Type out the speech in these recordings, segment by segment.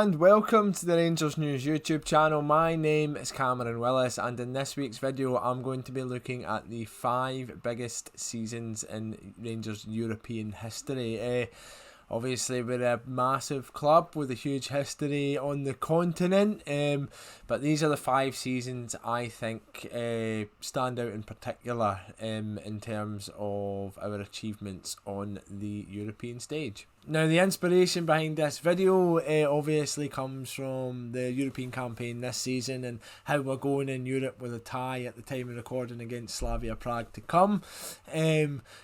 and welcome to the Rangers News YouTube channel. My name is Cameron Willis, and in this week's video I'm going to be looking at the 5 biggest seasons in Rangers European history. Obviously we're a massive club with a huge history on the continent, but these are the 5 seasons I think stand out in particular in terms of our achievements on the European stage. Now, the inspiration behind this video obviously comes from the European campaign this season and how we're going in Europe with a tie at the time of recording against Slavia Prague to come.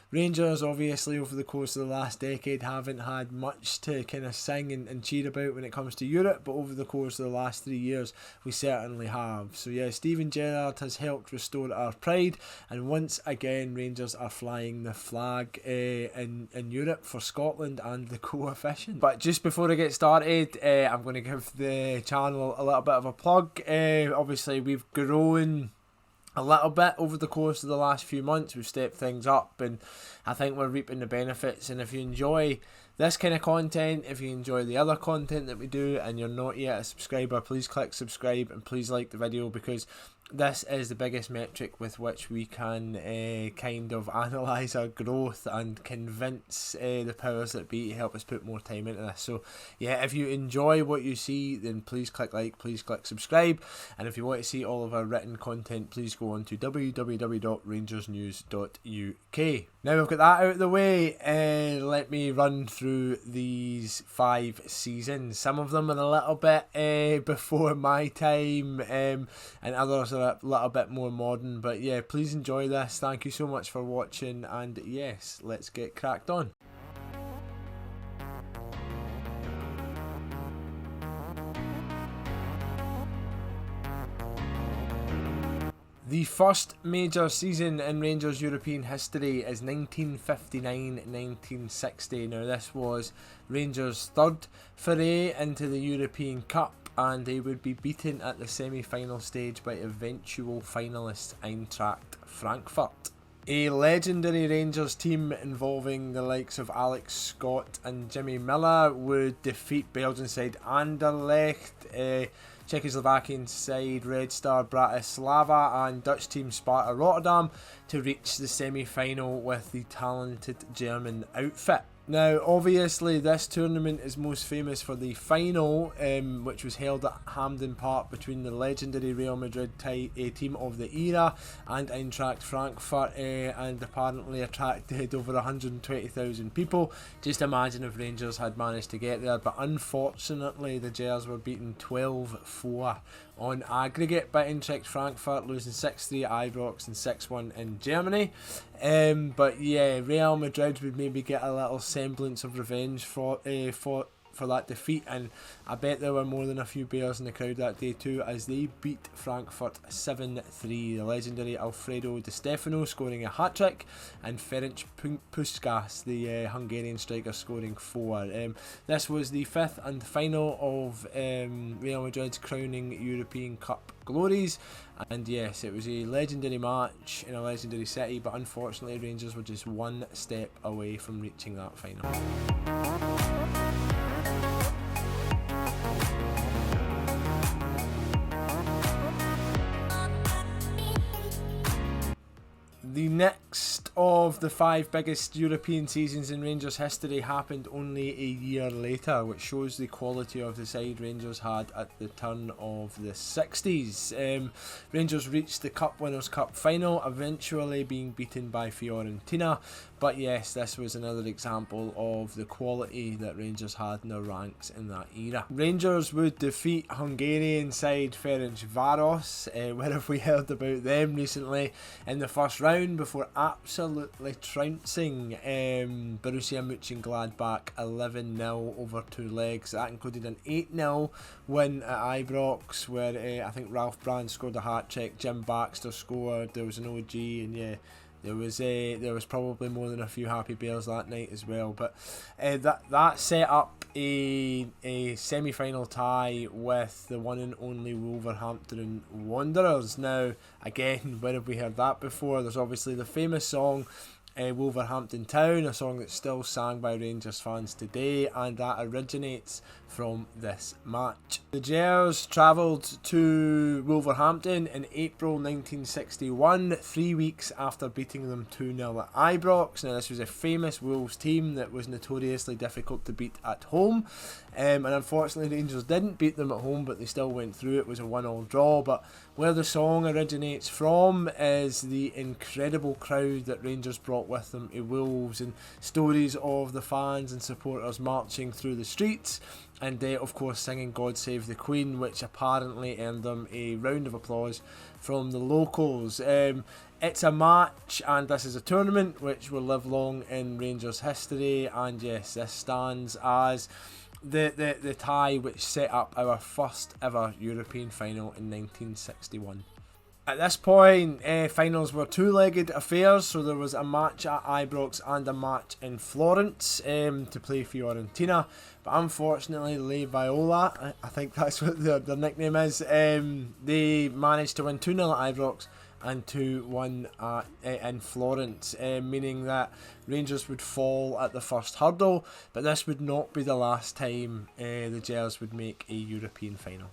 Rangers obviously over the course of the last decade haven't had much to kind of sing and cheer about when it comes to Europe, but over the course of the last 3 years we certainly have. So yeah, Steven Gerrard has helped restore our pride, and once again Rangers are flying the flag in Europe for Scotland and the coefficient. But just before I get started, I'm going to give the channel a little bit of a plug. Obviously we've grown a little bit over the course of the last few months. We've stepped things up and I think we're reaping the benefits. And if you enjoy this kind of content, if you enjoy the other content that we do and you're not yet a subscriber, please click subscribe and please like the video, because this is the biggest metric with which we can kind of analyse our growth and convince the powers that be to help us put more time into this. So yeah, if you enjoy what you see, then please click like, please click subscribe, and if you want to see all of our written content, please go on to www.rangersnews.uk. Now we've got that out of the way, let me run through these 5 seasons. Some of them are a little bit before my time, and others are a little bit more modern, but yeah, please enjoy this. Thank you so much for watching, and yes, let's get cracked on. The first major season in Rangers European history is 1959-1960. Now this was Rangers' third foray into the European Cup, and they would be beaten at the semi-final stage by eventual finalists Eintracht Frankfurt. A legendary Rangers team involving the likes of Alex Scott and Jimmy Miller would defeat Belgian side Anderlecht, Czechoslovakian side Red Star Bratislava and Dutch team Sparta Rotterdam to reach the semi-final with the talented German outfit. Now obviously this tournament is most famous for the final, which was held at Hampden Park between the legendary Real Madrid team of the era and Eintracht Frankfurt, and apparently attracted over 120,000 people. Just imagine if Rangers had managed to get there, but unfortunately the Gers were beaten 12-4 on aggregate by Eintracht Frankfurt, losing 6-3 at Ibrox and 6-1 in Germany. But yeah, Real Madrid would maybe get a little semblance of revenge for that defeat, and I bet there were more than a few bears in the crowd that day too, as they beat Frankfurt 7-3. The legendary Alfredo Di Stefano scoring a hat-trick and Ferenc Puskás, the Hungarian striker, scoring 4. This was the 5th and final of Real Madrid's crowning European Cup glories, and yes, it was a legendary match in a legendary city, but unfortunately Rangers were just one step away from reaching that final. The next of the 5 biggest European seasons in Rangers history happened only a year later, which shows the quality of the side Rangers had at the turn of the 60s. Rangers reached the Cup Winners' Cup final, eventually being beaten by Fiorentina. But yes, this was another example of the quality that Rangers had in their ranks in that era. Rangers would defeat Hungarian side Ferencváros, where have we heard about them recently, in the first round before absolutely trouncing Borussia Mönchengladbach 11-0 over 2 legs. That included an 8-0 win at Ibrox, where I think Ralph Brand scored a hat-trick, Jim Baxter scored, there was an OG, and yeah, there was probably more than a few happy bears that night as well. But that set up a semi-final tie with the one and only Wolverhampton Wanderers. Now again, when have we heard that before? There's obviously the famous song Wolverhampton Town, a song that's still sang by Rangers fans today, and that originates from this match. The Gers travelled to Wolverhampton in April 1961, 3 weeks after beating them 2-0 at Ibrox. Now, this was a famous Wolves team that was notoriously difficult to beat at home, and unfortunately Rangers didn't beat them at home, but they still went through. It was a 1-1 draw. But where the song originates from is the incredible crowd that Rangers brought with them to Wolves, and stories of the fans and supporters marching through the streets, and of course singing God Save the Queen, which apparently earned them a round of applause from the locals. It's a match, and this is a tournament which will live long in Rangers history, and yes, this stands as the tie which set up our first ever European final in 1961. At this point, finals were two-legged affairs, so there was a match at Ibrox and a match in Florence to play Fiorentina. But unfortunately, Le Viola, I think that's what their nickname is, they managed to win 2-0 at Ibrox and 2-1 in Florence, meaning that Rangers would fall at the first hurdle, but this would not be the last time the Gers would make a European final.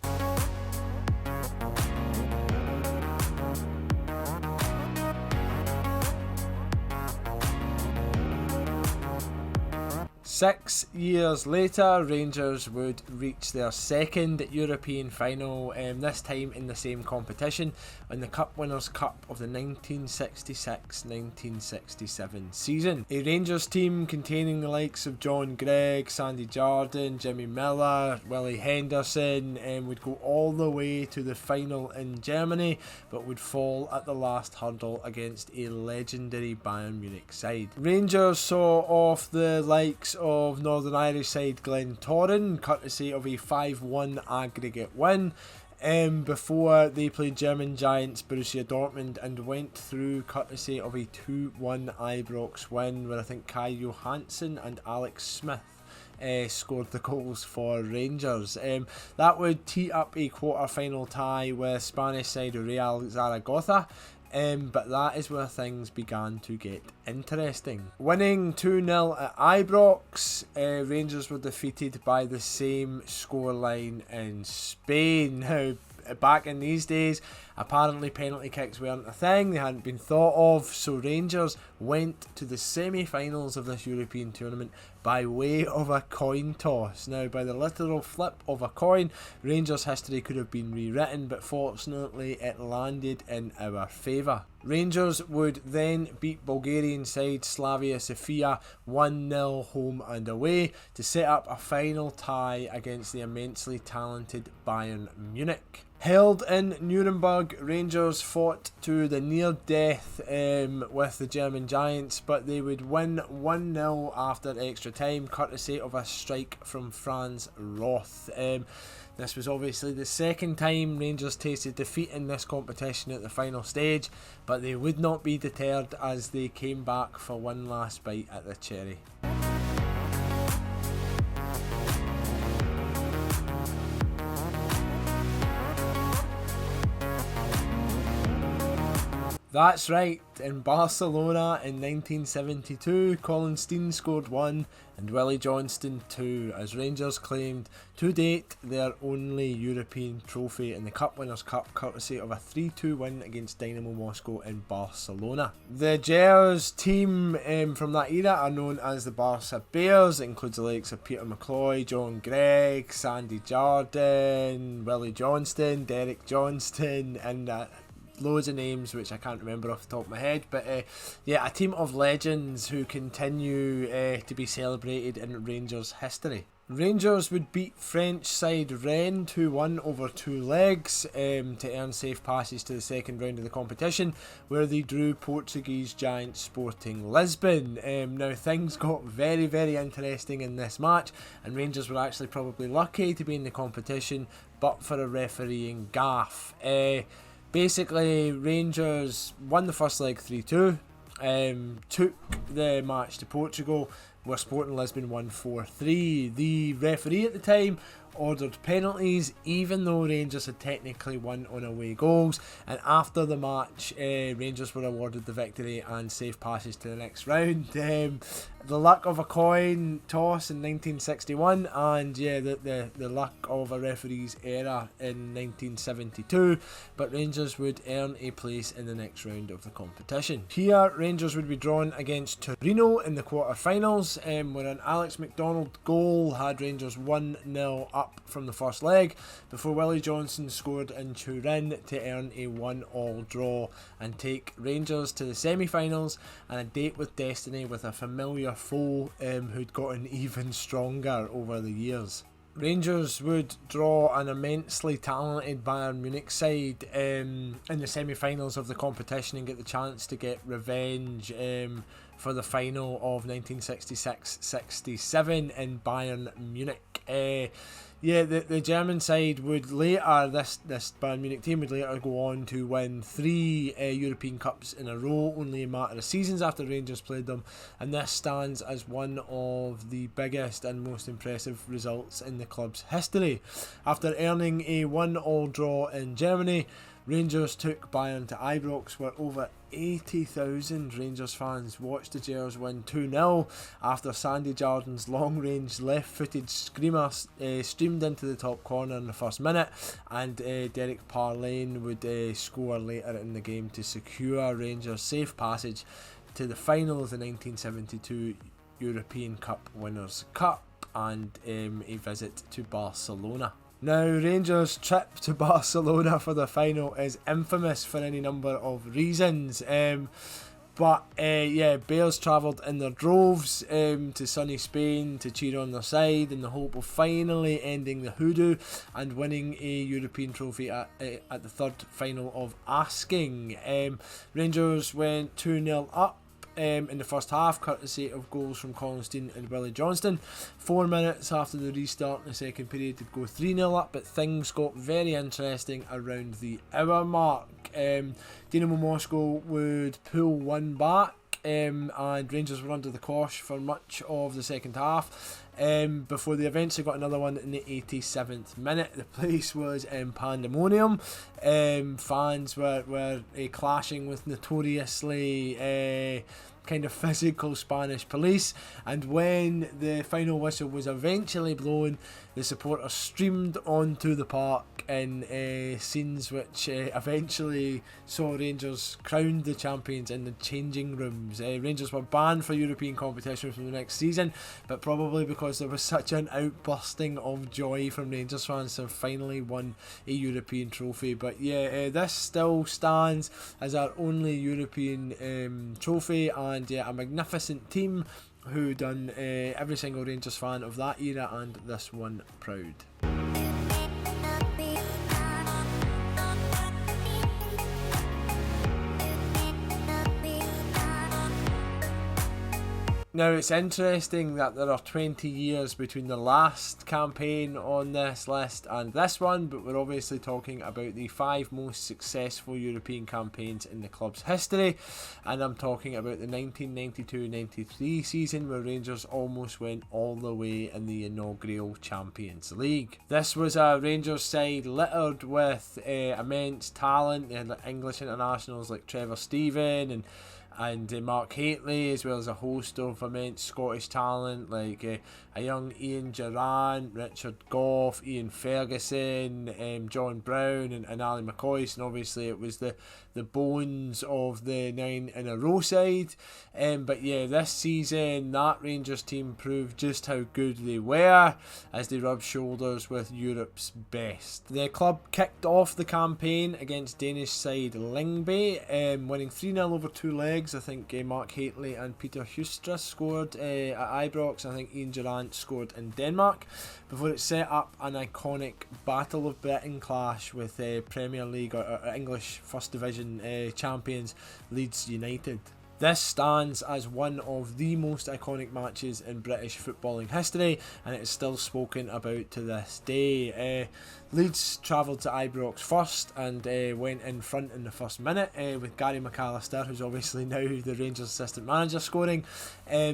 6 years later, Rangers would reach their second European final, this time in the same competition, in the Cup Winners' Cup of the 1966-1967 season. A Rangers team containing the likes of John Greig, Sandy Jardine, Jimmy Miller, Willie Henderson would go all the way to the final in Germany, but would fall at the last hurdle against a legendary Bayern Munich side. Rangers saw off the likes of Northern Irish side Glentoran, courtesy of a 5-1 aggregate win, before they played German giants Borussia Dortmund and went through courtesy of a 2-1 Ibrox win, where I think Kai Johansson and Alex Smith scored the goals for Rangers. That would tee up a quarter-final tie with Spanish side Real Zaragoza. But that is where things began to get interesting. Winning 2-0 at Ibrox, Rangers were defeated by the same scoreline in Spain. Now, back in these days, apparently penalty kicks weren't a thing, they hadn't been thought of, so Rangers went to the semi-finals of this European tournament by way of a coin toss. Now, by the literal flip of a coin, Rangers' history could have been rewritten, but fortunately it landed in our favour. Rangers would then beat Bulgarian side Slavia Sofia 1-0 home and away to set up a final tie against the immensely talented Bayern Munich. Held in Nuremberg, Rangers fought to the near death with the German giants, but they would win 1-0 after extra time, courtesy of a strike from Franz Roth. This was obviously the second time Rangers tasted defeat in this competition at the final stage, but they would not be deterred as they came back for one last bite at the cherry. That's right, in Barcelona in 1972, Colin Steen scored 1 and Willie Johnston 2, as Rangers claimed to date their only European trophy in the Cup Winners' Cup, courtesy of a 3-2 win against Dynamo Moscow in Barcelona. The Gers team from that era are known as the Barca Bears. It includes the likes of Peter McCloy, John Greig, Sandy Jardine, Willie Johnston, Derek Johnston, and loads of names which I can't remember off the top of my head, but yeah, a team of legends who continue to be celebrated in Rangers history. Rangers would beat French side Rennes 2-1 over 2 legs to earn safe passes to the second round of the competition, where they drew Portuguese giant Sporting Lisbon. Now, things got very, very interesting in this match, and Rangers were actually probably lucky to be in the competition, but for a refereeing gaffe. Basically, Rangers won the first leg 3-2, took the match to Portugal, where Sporting Lisbon won 4-3. The referee at the time ordered penalties, even though Rangers had technically won on away goals. And after the match, Rangers were awarded the victory and safe passage to the next round. The luck of a coin toss in 1961, and the luck of a referee's error in 1972, but Rangers would earn a place in the next round of the competition. Here, Rangers would be drawn against Torino in the quarter-finals, where an Alex McDonald goal had Rangers 1-0 up from the first leg, before Willie Johnson scored in Turin to earn a 1-1 draw and take Rangers to the semi-finals and a date with destiny with a familiar foe who'd gotten even stronger over the years. Rangers would draw an immensely talented Bayern Munich side in the semi-finals of the competition and get the chance to get revenge for the final of 1966-67 in Bayern Munich. The German side would later, this Bayern Munich team would later go on to win 3 European Cups in a row, only a matter of seasons after Rangers played them, and this stands as one of the biggest and most impressive results in the club's history. After earning a 1-1 draw in Germany, Rangers took Bayern to Ibrox, where over 80,000 Rangers fans watched the Gers win 2-0 after Sandy Jardin's long-range left-footed screamer streamed into the top corner in the first minute, and Derek Parlane would score later in the game to secure Rangers' safe passage to the final of the 1972 European Cup Winners' Cup and a visit to Barcelona. Now, Rangers' trip to Barcelona for the final is infamous for any number of reasons. Bears travelled in their droves to sunny Spain to cheer on their side in the hope of finally ending the hoodoo and winning a European trophy at the third final of asking. Rangers went 2-0 up in the first half, courtesy of goals from Collinstein and Willie Johnston. 4 minutes after the restart in the second period, they'd go 3-0 up, but things got very interesting around the hour mark. Dynamo Moscow would pull one back, and Rangers were under the cosh for much of the second half, before they eventually got another one in the 87th minute. The place was in pandemonium. Fans were clashing with notoriously kind of physical Spanish police, and when the final whistle was eventually blown, the supporters streamed onto the park in scenes which eventually saw Rangers crowned the champions in the changing rooms. Rangers were banned for European competition from the next season, but probably because there was such an outbursting of joy from Rangers fans to have finally won a European trophy. But this still stands as our only European trophy, and a magnificent team who done every single Rangers fan of that era and this one proud. Now, it's interesting that there are 20 years between the last campaign on this list and this one, but we're obviously talking about the 5 most successful European campaigns in the club's history, and I'm talking about the 1992-93 season where Rangers almost went all the way in the inaugural Champions League. This was a Rangers side littered with immense talent. They had English internationals like Trevor Steven and Mark Hateley, as well as a host of immense Scottish talent like a young Ian Durrant, Richard Gough, Ian Ferguson, John Brown and Ali McCoy, and obviously it was the bones of the 9 in a row side. But this season that Rangers team proved just how good they were as they rubbed shoulders with Europe's best. The club kicked off the campaign against Danish side Lyngby, winning 3-0 over 2 legs. I think Mark Hateley and Peter Hustra scored at Ibrox. I think Ian Durrant scored in Denmark, before it set up an iconic Battle of Britain clash with Premier League or English First Division champions Leeds United. This stands as one of the most iconic matches in British footballing history, and it is still spoken about to this day. Leeds travelled to Ibrox first and went in front in the first minute with Gary McAllister, who's obviously now the Rangers assistant manager, scoring,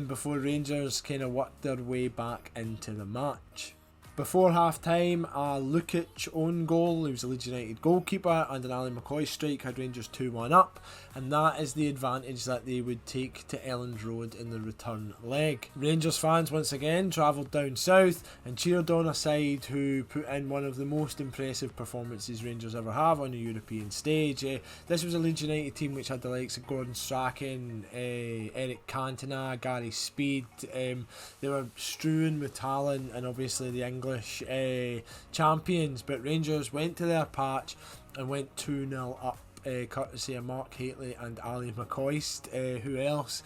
before Rangers kind of worked their way back into the match. Before half time, a Lukic own goal, he was a Leeds United goalkeeper, and an Ali McCoy strike had Rangers 2-1 up, and that is the advantage that they would take to Elland Road in the return leg. Rangers fans once again travelled down south and cheered on a side who put in one of the most impressive performances Rangers ever have on a European stage. This was a Leeds United team which had the likes of Gordon Strachan, Eric Cantona, Gary Speed. They were strewn with talent, and obviously the English champions, but Rangers went to their patch and went 2-0 up, courtesy of Mark Hateley and Ali McCoist. Who else?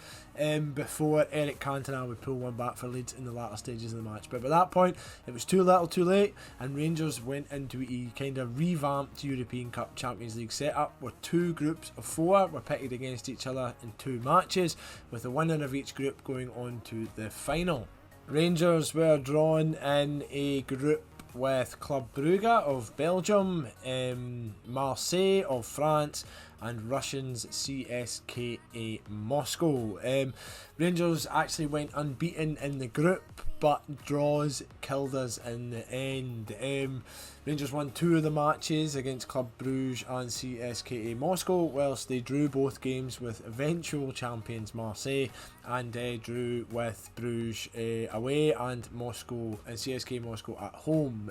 Before Eric Cantona would pull one back for Leeds in the latter stages of the match. But by that point, it was too little too late, and Rangers went into a kind of revamped European Cup Champions League setup where two groups of four were pitted against each other in two matches, with the winner of each group going on to the final. Rangers were drawn in a group with Club Brugge of Belgium, Marseille of France, and Russians CSKA Moscow. Rangers actually went unbeaten in the group, but draws killed us in the end. Rangers won two of the matches against Club Brugge and CSKA Moscow, whilst they drew both games with eventual champions Marseille, and drew with Bruges away and Moscow and CSKA Moscow at home.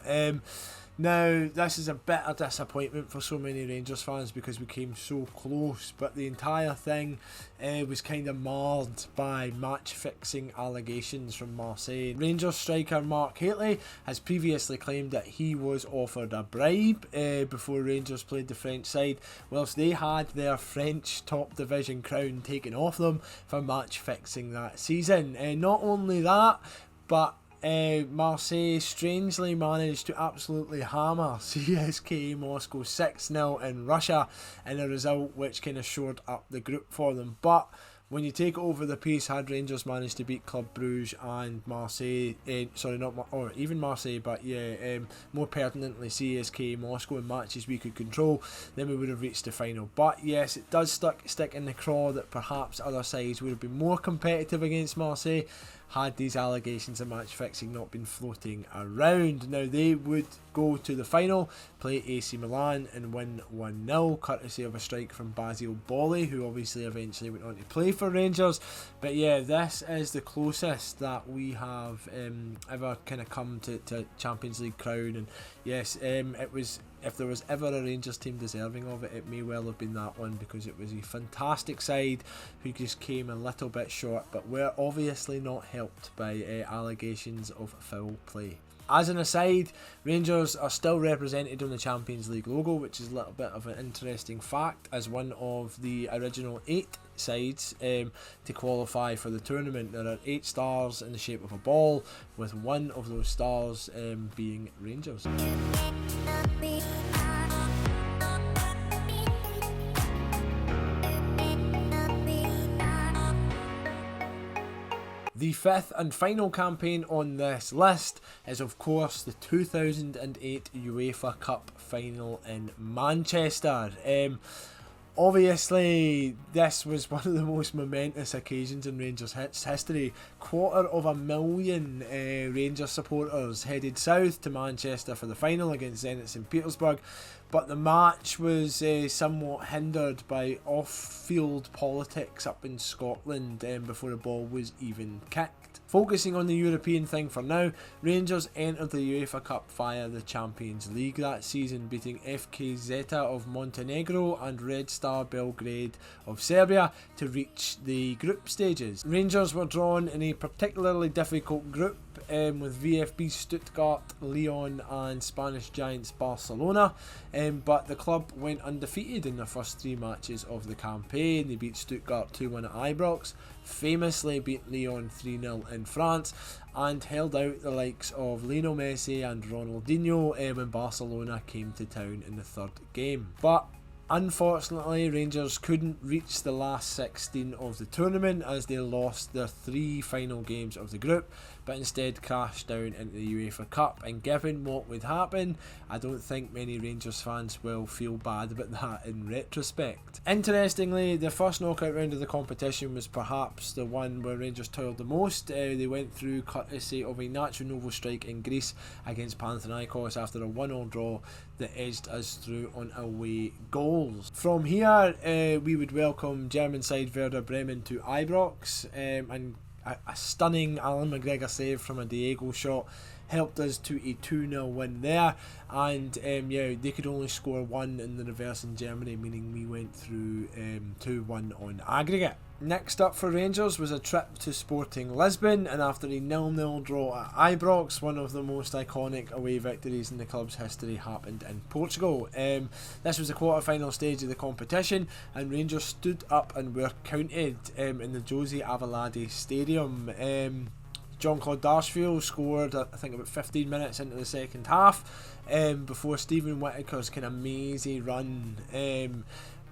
Now, this is a bit of disappointment for so many Rangers fans because we came so close, but the entire thing was kind of marred by match-fixing allegations from Marseille. Rangers striker Mark Hateley has previously claimed that he was offered a bribe before Rangers played the French side, whilst they had their French top division crown taken off them for match-fixing that season. Not only that, but Marseille strangely managed to absolutely hammer CSKA Moscow 6-0 in Russia in a result which kind of shored up the group for them. But when you take it over the piece, had Rangers managed to beat Club Brugge and Marseille, even Marseille, but more pertinently CSKA Moscow in matches we could control, then we would have reached the final. But yes, it does stick in the craw that perhaps other sides would have been more competitive against Marseille had these allegations of match fixing not been floating around. Now, they would go to the final, play AC Milan and win 1-0, courtesy of a strike from Basile Boli, who obviously eventually went on to play for Rangers. But yeah, this is the closest that we have ever kind of come to Champions League crown. And yes, it was, if there was ever a Rangers team deserving of it, it may well have been that one, because it was a fantastic side who just came a little bit short, but were obviously not helped by allegations of foul play. As an aside, Rangers are still represented on the Champions League logo, which is a little bit of an interesting fact, as one of the original 8 sides to qualify for the tournament. There are 8 stars in the shape of a ball, with one of those stars being Rangers. The fifth and final campaign on this list is, of course, the 2008 UEFA Cup final in Manchester. Obviously, this was one of the most momentous occasions in Rangers history. 250,000 Rangers supporters headed south to Manchester for the final against Zenit St Petersburg, but the match was somewhat hindered by off-field politics up in Scotland before the ball was even kicked. Focusing on the European thing for now, Rangers entered the UEFA Cup via the Champions League that season, beating FK Zeta of Montenegro and Red Star Belgrade of Serbia to reach the group stages. Rangers were drawn in a particularly difficult group with VfB Stuttgart, Lyon and Spanish giants Barcelona, but the club went undefeated in their first 3 matches of the campaign. They beat Stuttgart 2-1 at Ibrox, famously beat Lyon 3-0 in France, and held out the likes of Lionel Messi and Ronaldinho when Barcelona came to town in the third game. But Unfortunately, Rangers couldn't reach the last 16 of the tournament as they lost their 3 final games of the group, but instead crashed down into the UEFA Cup. And given what would happen, I don't think many Rangers fans will feel bad about that in retrospect. Interestingly, the first knockout round of the competition was perhaps the one where Rangers toiled the most. They went through courtesy of a Nacho Novo strike in Greece against Panathinaikos after a 1-1 draw that edged us through on away goals. From here, we would welcome German side Werder Bremen to Ibrox, and a stunning Alan McGregor save from a Diego shot helped us to a 2-0 win there, and they could only score 1 in the reverse in Germany, meaning we went through 2-1 on aggregate. Next up for Rangers was a trip to Sporting Lisbon, and after a 0-0 draw at Ibrox, one of the most iconic away victories in the club's history happened in Portugal. This was the quarter-final stage of the competition, and Rangers stood up and were counted in the Jose Avalade Stadium. Jean-Claude Darshfield scored, I think, about 15 minutes into the second half, before Stephen Whittaker's kind of mazy run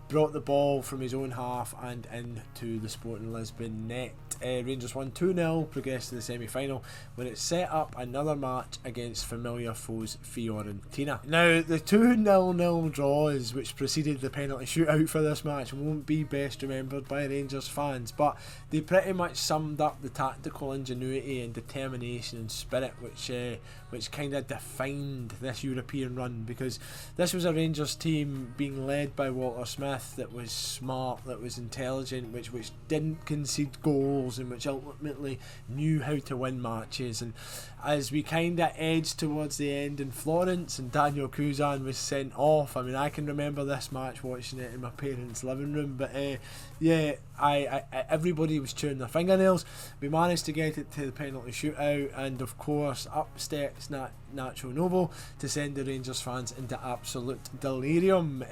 brought the ball from his own half and into the Sporting Lisbon net. Rangers won 2-0, progressed to the semi-final, where it set up another match against familiar foes Fiorentina. Now, the 2-0 draws which preceded the penalty shootout for this match won't be best remembered by Rangers fans, but they pretty much summed up the tactical ingenuity and determination and spirit which kind of defined this European run, because this was a Rangers team being led by Walter Smith that was smart, that was intelligent, which didn't concede goals, and which ultimately knew how to win matches. And as we kind of edged towards the end in Florence and Daniel Kuzan was sent off, I mean, I can remember this match watching it in my parents' living room, but everybody was chewing their fingernails. We managed to get it to the penalty shootout, and of course up steps Nacho Novo to send the Rangers fans into absolute delirium.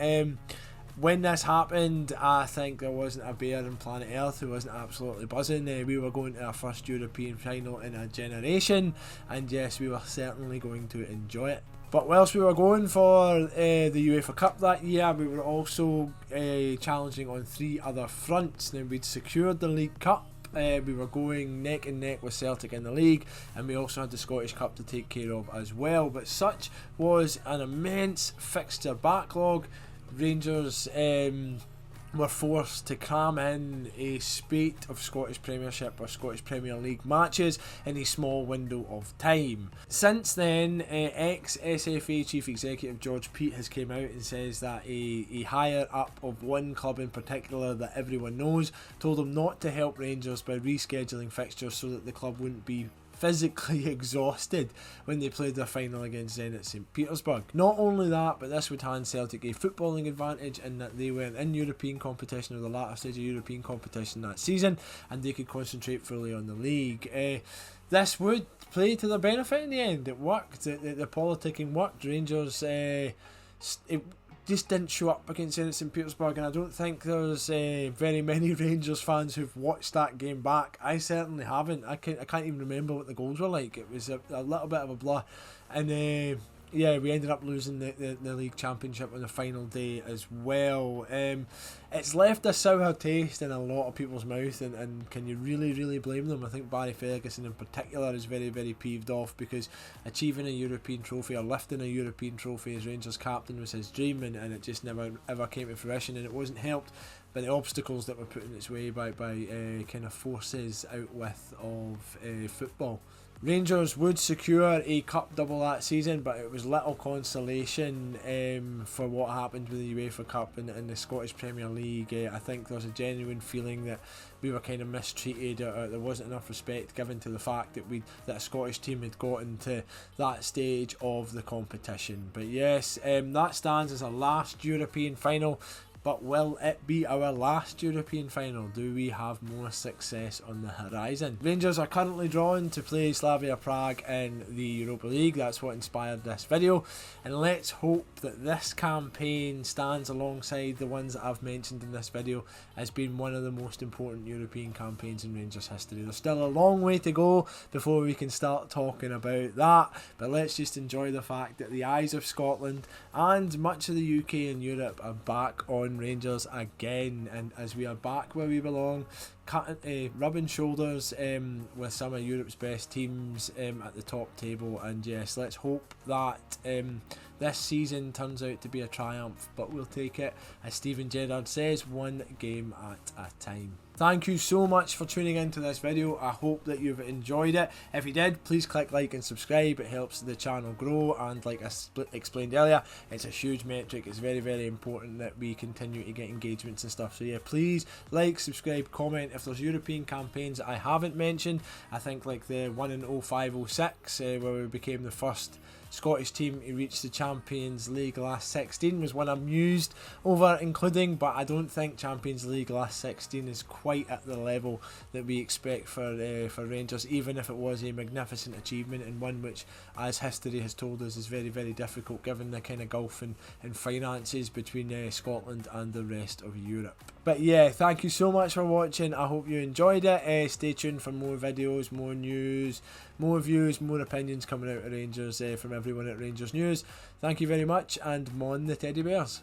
When this happened, I think there wasn't a bear on planet Earth who wasn't absolutely buzzing. We were going to our first European final in a generation, and yes, we were certainly going to enjoy it. But whilst we were going for the UEFA Cup that year, we were also challenging on 3 other fronts. Now, we'd secured the League Cup. We were going neck and neck with Celtic in the league, and we also had the Scottish Cup to take care of as well. But such was an immense fixture backlog, Rangers were forced to cram in a spate of Scottish Premiership or Scottish Premier League matches in a small window of time. Since then, ex-SFA Chief Executive George Peat has came out and says that a higher up of one club in particular that everyone knows told him not to help Rangers by rescheduling fixtures so that the club wouldn't be physically exhausted when they played their final against Zenit St Petersburg. Not only that, but this would hand Celtic a footballing advantage in that they were in European competition, or the latter stage of European competition that season, and they could concentrate fully on the league. This would play to their benefit in the end. It worked. The politicking worked. Rangers it just didn't show up against Zenit St Petersburg, and I don't think there's very many Rangers fans who've watched that game back. I certainly haven't. I can't even remember what the goals were like. It was a little bit of a blur, and we ended up losing the league championship on the final day as well. It's left a sour taste in a lot of people's mouth, and can you really blame them? I think Barry Ferguson in particular is very, very peeved off, because achieving a European trophy or lifting a European trophy as Rangers captain was his dream, and it just never ever came to fruition, and it wasn't helped by the obstacles that were put in its way by kind of forces out with of football. Rangers would secure a cup double that season, but it was little consolation for what happened with the UEFA Cup and the Scottish Premier League. I think there was a genuine feeling that we were kind of mistreated, or there wasn't enough respect given to the fact that a Scottish team had gotten to that stage of the competition. But yes, that stands as our last European final. But will it be our last European final? Do we have more success on the horizon? Rangers are currently drawn to play Slavia Prague in the Europa League. That's what inspired this video. And let's hope that this campaign stands alongside the ones that I've mentioned in this video as being one of the most important European campaigns in Rangers history. There's still a long way to go before we can start talking about that. But let's just enjoy the fact that the eyes of Scotland and much of the UK and Europe are back on Rangers again, and as we are back where we belong, rubbing shoulders with some of Europe's best teams at the top table. And yes, let's hope that this season turns out to be a triumph, but we'll take it, as Steven Gerrard says, one game at a time. Thank you so much for tuning into this video. I hope that you've enjoyed it. If you did, please click like and subscribe. It helps the channel grow, and like I explained earlier, it's a huge metric. It's very, very important that we continue to get engagements and stuff. So yeah, please like, subscribe, comment. If there's European campaigns that I haven't mentioned, I think like the one in 05-06 where we became the first Scottish team to reach the Champions League last 16 was one I'm mused over including, but I don't think Champions League last 16 is quite at the level that we expect for Rangers, even if it was a magnificent achievement, and one which, as history has told us, is very, very difficult given the kind of gulf in finances between Scotland and the rest of Europe. But yeah, thank you so much for watching. I hope you enjoyed it. Stay tuned for more videos, more news, more views, more opinions coming out of Rangers from everyone at Rangers News. Thank you very much, and mon the teddy bears.